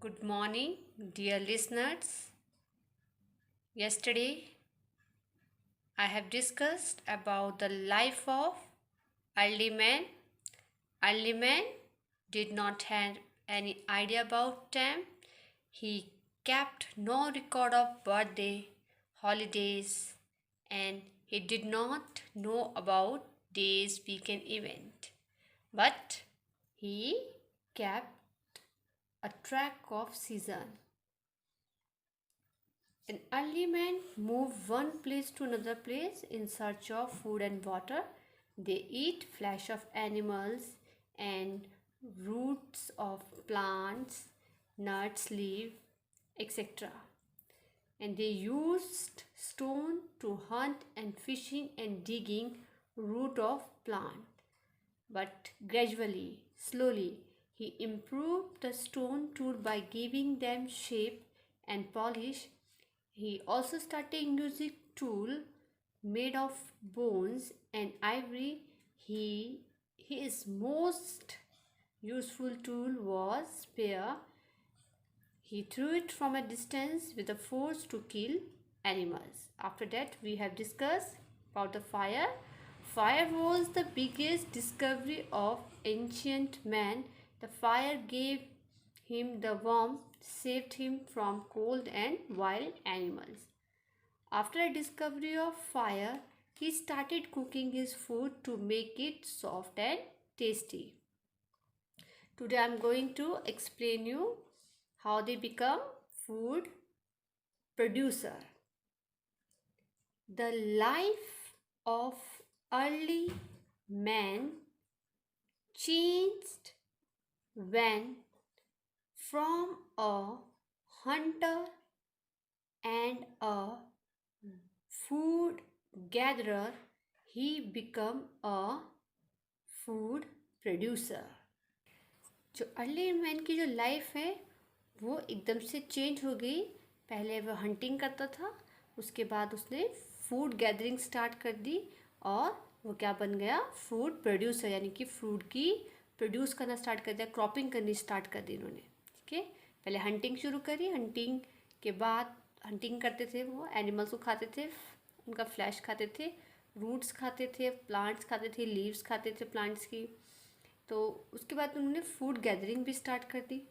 Good morning, dear listeners. Yesterday, I have discussed about the life of early man. Early man did not have any idea about time. He kept no record of birthday, holidays, and he did not know about days, weekend event. But he kept a track of season. An early man moved one place to another place in search of food and water. They eat flesh of animals and roots of plants, nuts, leaves, etc. And they used stone to hunt and fishing and digging root of plant. But gradually, slowly, he improved the stone tool by giving them shape and polish. He also started using tool made of bones and ivory. His most useful tool was spear. He threw it from a distance with a force to kill animals. After that, we have discussed about the fire. Fire was the biggest discovery of ancient man. The fire gave him the warmth, saved him from cold and wild animals. After a discovery of fire, he started cooking his food to make it soft and tasty. Today I am going to explain you how they become food producer. The life of early man changed when from a hunter and a food gatherer he become a food producer. जो early man की जो life है वो एकदम से change हो गई. पहले वो हंटिंग करता था, उसके बाद उसने फूड गैदरिंग स्टार्ट कर दी और वो क्या बन गया, फूड प्रोड्यूसर. यानी कि फूड की प्रोड्यूस करना स्टार्ट कर दिया, क्रॉपिंग करनी स्टार्ट कर दी उन्होंने. ठीक है, पहले हंटिंग शुरू करी. हंटिंग के बाद हंटिंग करते थे, वो एनिमल्स को खाते थे, उनका फ्लैश खाते थे, रूट्स खाते थे, प्लांट्स खाते थे, लीव्स खाते थे प्लांट्स की. तो उसके बाद उन्होंने फूड गैदरिंग भी स्टार्ट कर दी,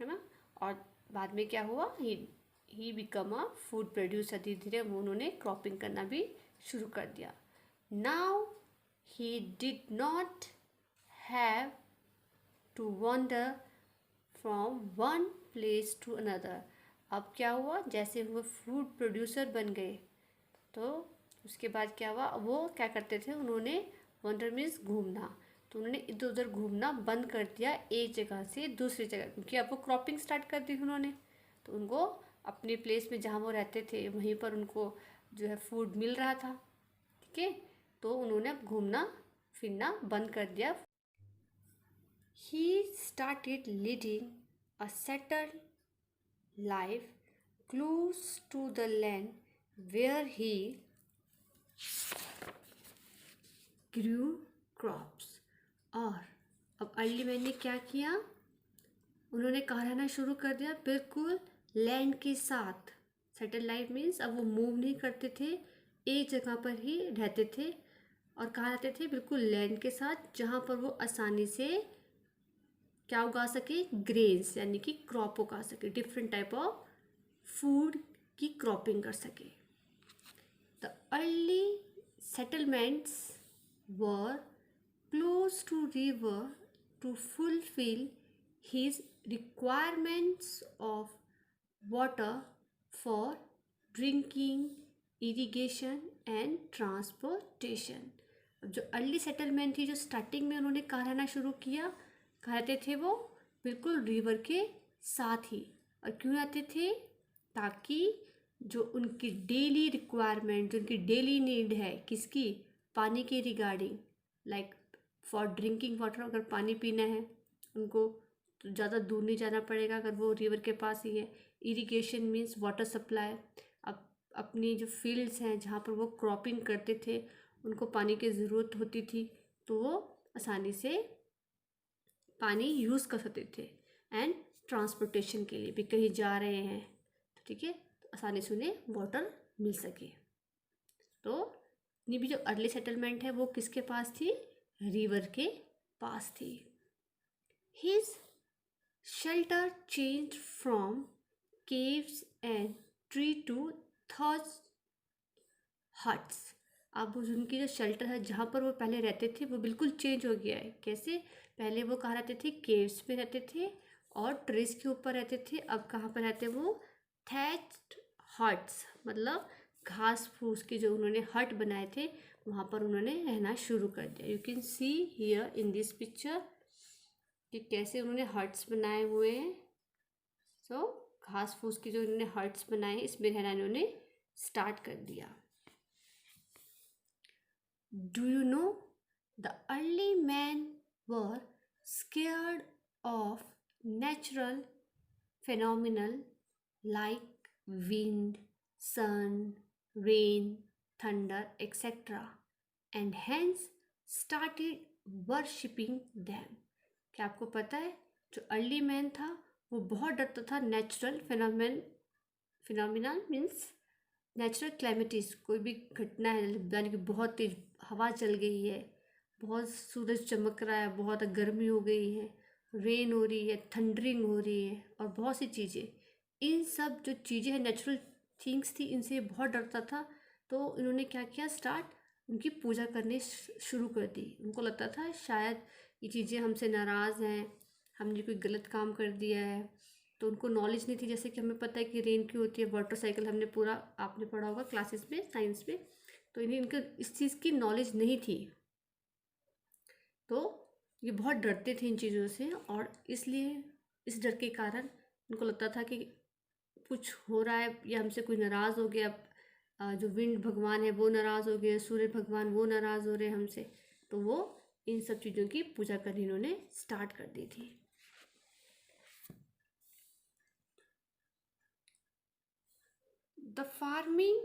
है ना. और बाद में क्या हुआ, he become a food producer. धीरे धीरे उन्होंने क्रॉपिंग करना भी शुरू कर दिया. Now he did not have to wander from one place to another. अब क्या हुआ, जैसे वो फूड प्रोड्यूसर बन गए तो उसके बाद क्या हुआ, वो क्या करते थे, उन्होंने वंडर मीन्स घूमना. तो उन्होंने इधर उधर घूमना बंद कर दिया एक जगह से दूसरी जगह, क्योंकि अब वो क्रॉपिंग स्टार्ट कर दी उन्होंने. तो उनको अपने प्लेस में जहाँ वो रहते थे वहीं पर उनको जो है फूड मिल रहा था. ठीक है, तो उन्होंने अब घूमना फिरना बंद कर दिया. He started leading a settled life close to the land where he grew crops. और अब अर्ली मैन ने क्या किया, उन्होंने कहाँ रहना शुरू कर दिया, बिल्कुल लैंड के साथ. सेटल लाइफ मीन्स अब वो मूव नहीं करते थे, एक जगह पर ही रहते थे. और कहाँ रहते थे, बिल्कुल लैंड के साथ, जहाँ पर वो आसानी से क्या उगा सके, ग्रेन्स यानी कि क्रॉप उगा सके, डिफरेंट टाइप ऑफ फूड की क्रॉपिंग कर सके. The early settlements were close to river to fulfill his requirements of water for drinking, irrigation and transportation. अब जो अर्ली सेटलमेंट थी, जो स्टार्टिंग में उन्होंने कहाँ रहना शुरू किया, कहाँ रहते थे वो, बिल्कुल रिवर के साथ ही. और क्यों रहते थे, ताकि जो उनकी डेली रिक्वायरमेंट, जो उनकी डेली नीड है, किसकी, पानी के regarding, like for drinking water, अगर पानी पीना है उनको तो ज़्यादा दूर नहीं जाना पड़ेगा अगर वो रिवर के पास ही है. Irrigation means water supply. अब अपनी जो फील्ड्स हैं जहाँ पर वो क्रॉपिंग करते थे उनको पानी की ज़रूरत होती थी, तो वो आसानी से पानी यूज़ कर सकते थे. एंड ट्रांसपोर्टेशन के लिए भी, कहीं जा रहे हैं तो ठीक है, तो आसानी से उन्हें वाटर मिल सके। तो ये भी जो अर्ली सेटलमेंट है वो किसके पास थी, रिवर के पास थी। His shelter change from caves and tree to thatched huts। अब उनकी जो शेल्टर है जहाँ पर वो पहले रहते थे वो बिल्कुल चेंज हो गया है। कैसे, पहले वो कहाँ रहते थे, केव्स में रहते थे और ट्रीज के ऊपर रहते थे। अब कहाँ पर रहते वो, थैच्ड हट्स, मतलब घास फूस के जो उन्होंने हट बनाए थे वहाँ पर उन्होंने रहना शुरू कर दिया। You can see here in this picture कि कैसे उन्होंने हट्स बनाए हुए हैं। सो घास फूस के जो इन्होंने हट्स बनाए इसमें रहना इन्होंने स्टार्ट कर दिया। Do you know the early man were scared of natural phenomenal like wind, sun, rain, thunder, etc. and hence started worshipping them। क्या आपको पता है जो अर्ली मैन था वो बहुत डरता था natural phenomena means natural calamities, कोई भी घटना है यानी कि बहुत तेज हवा चल गई है, बहुत सूरज चमक रहा है, बहुत गर्मी हो गई है, रेन हो रही है, थंडरिंग हो रही है और बहुत सी चीज़ें, इन सब जो चीज़ें हैं नेचुरल थिंग्स थी, इनसे बहुत डरता था। तो इन्होंने क्या किया, स्टार्ट उनकी पूजा करनी शुरू कर दी। उनको लगता था शायद ये चीज़ें हमसे नाराज़ हैं, हमने कोई गलत काम कर दिया है। तो उनको नॉलेज नहीं थी, जैसे कि हमें पता है कि रेन क्यों होती है, वाटर साइकिल हमने पूरा आपने पढ़ा होगा क्लासेस में साइंस में। तो इन्हें इनके इस चीज़ की नॉलेज नहीं थी, तो ये बहुत डरते थे इन चीज़ों से और इसलिए इस डर के कारण उनको लगता था कि कुछ हो रहा है या हमसे कोई नाराज़ हो गया। जो विंड भगवान है वो नाराज़ हो गए, सूर्य भगवान वो नाराज़ हो रहे हैं हमसे। तो वो इन सब चीज़ों की पूजा करनी इन्होंने स्टार्ट कर दी थी। The farming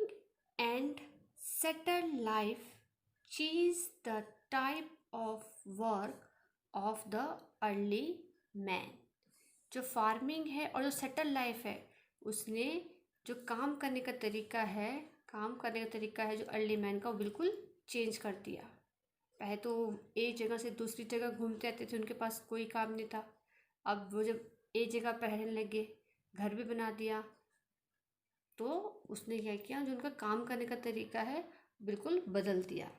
and settled life changed the type of work of the early man। जो फार्मिंग है और जो सेटल लाइफ है उसने जो काम करने का तरीका है जो अर्ली मैन का, वो बिल्कुल चेंज कर दिया। पहले तो एक जगह से दूसरी जगह घूमते रहते थे, उनके पास कोई काम नहीं था। अब वो जब एक जगह पर रहने लगे, घर भी बना दिया, तो उसने क्या किया, जो उनका काम करने का तरीका है बिल्कुल बदल दिया।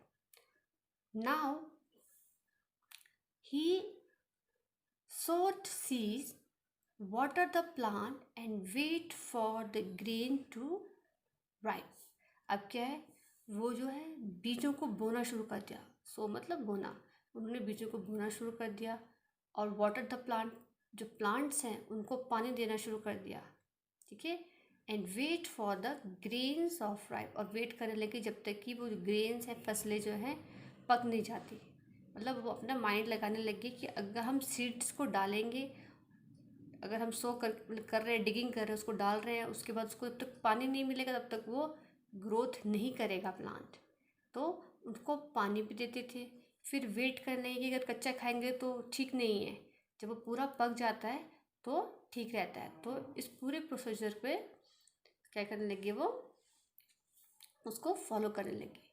Now he sowed seeds, water the plant and wait for the grain to ripe। अब क्या है, वो जो है बीजों को बोना शुरू कर दिया। सो मतलब बोना, उन्होंने बीजों को बोना शुरू कर दिया और वाटर द प्लांट, जो प्लांट्स हैं उनको पानी देना शुरू कर दिया, ठीक है। And wait for the grains of ripe, और वेट करने लगे जब तक कि वो ग्रेन्स हैं, फसलें जो हैं पक नहीं जाती। मतलब वो अपना माइंड लगाने लगे कि अगर हम सीड्स को डालेंगे, अगर हम कर रहे हैं, डिगिंग कर रहे हैं, उसको डाल रहे हैं, उसके बाद उसको जब तक पानी नहीं मिलेगा तब तक वो ग्रोथ नहीं करेगा प्लांट। तो उनको पानी भी देते थे, फिर वेट करने की, अगर कच्चा खाएंगे तो ठीक नहीं है, जब वो पूरा पक जाता है तो ठीक रहता है। तो इस पूरे प्रोसीजर पे क्या करने लगे, वो उसको फॉलो करने लगे।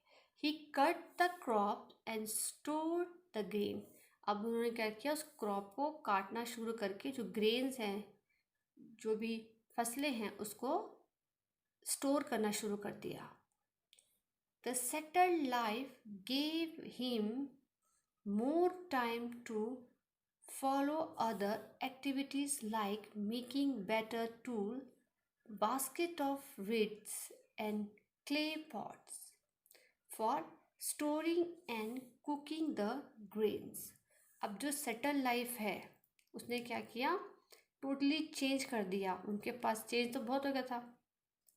He cut the crop and store the grain. अब उन्होंने क्या किया, उस क्रॉप को काटना शुरू करके जो ग्रेन्स हैं, जो भी फसलें हैं, उसको स्टोर करना शुरू कर दिया। The settled life gave him more time to follow other activities like making better tool, basket of reeds and clay pots for storing and cooking the grains। अब जो सेटल लाइफ है उसने क्या किया, टोटली चेंज कर दिया। उनके पास change तो बहुत हो गया था,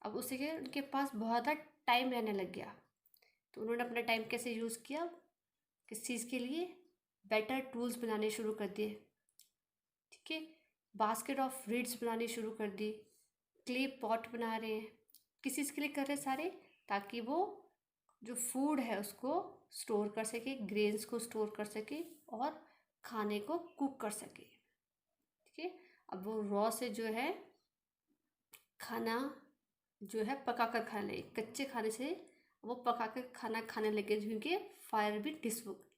अब उससे क्या, उनके पास बहुत ज़्यादा टाइम रहने लग गया। तो उन्होंने अपना टाइम कैसे यूज़ किया, किस चीज़ के लिए, बेटर टूल्स बनाने शुरू कर दिए, ठीक है। बास्केट ऑफ रीड्स बनाने शुरू कर दी, क्ले पॉट बना रहे हैं, किस चीज़ के लिए कर रहे हैं सारे, ताकि वो जो फूड है उसको स्टोर कर सके, ग्रेन्स को स्टोर कर सके और खाने को कुक कर सके, ठीक है। अब वो रॉ से जो है खाना जो है पका कर खाने, कच्चे खाने से वो पका कर खाना खाने लगे क्योंकि फायर भी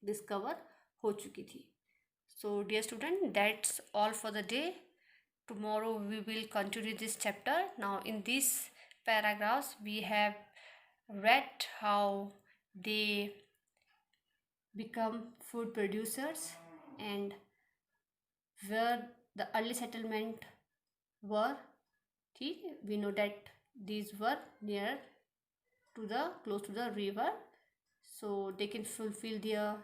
डिस्कवर हो चुकी थी. So dear student, that's all for the day. Tomorrow we will continue this chapter. Now in these paragraphs we have read how they become food producers and where the early settlement were. We know that these were near to the close to the river, so they can fulfill their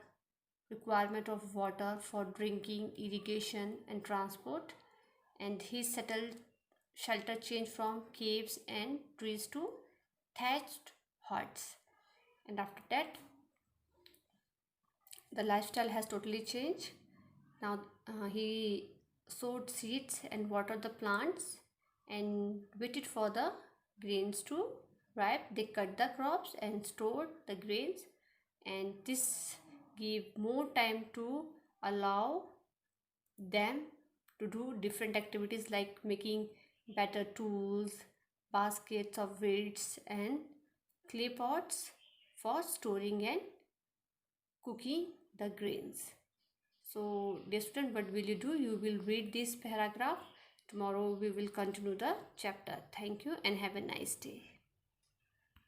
requirement of water for drinking, irrigation and transport. And his settled shelter changed from caves and trees to thatched huts. And after that, the lifestyle has totally changed. Now he sowed seeds and watered the plants and waited for the grains to ripe. They cut the crops and stored the grains, and this gave more time to allow them to do different activities like making better tools, baskets of weights and clay pots for storing and cooking the grains. So dear student, what will you do? You will read this paragraph. Tomorrow we will continue the chapter. Thank you and have a nice day.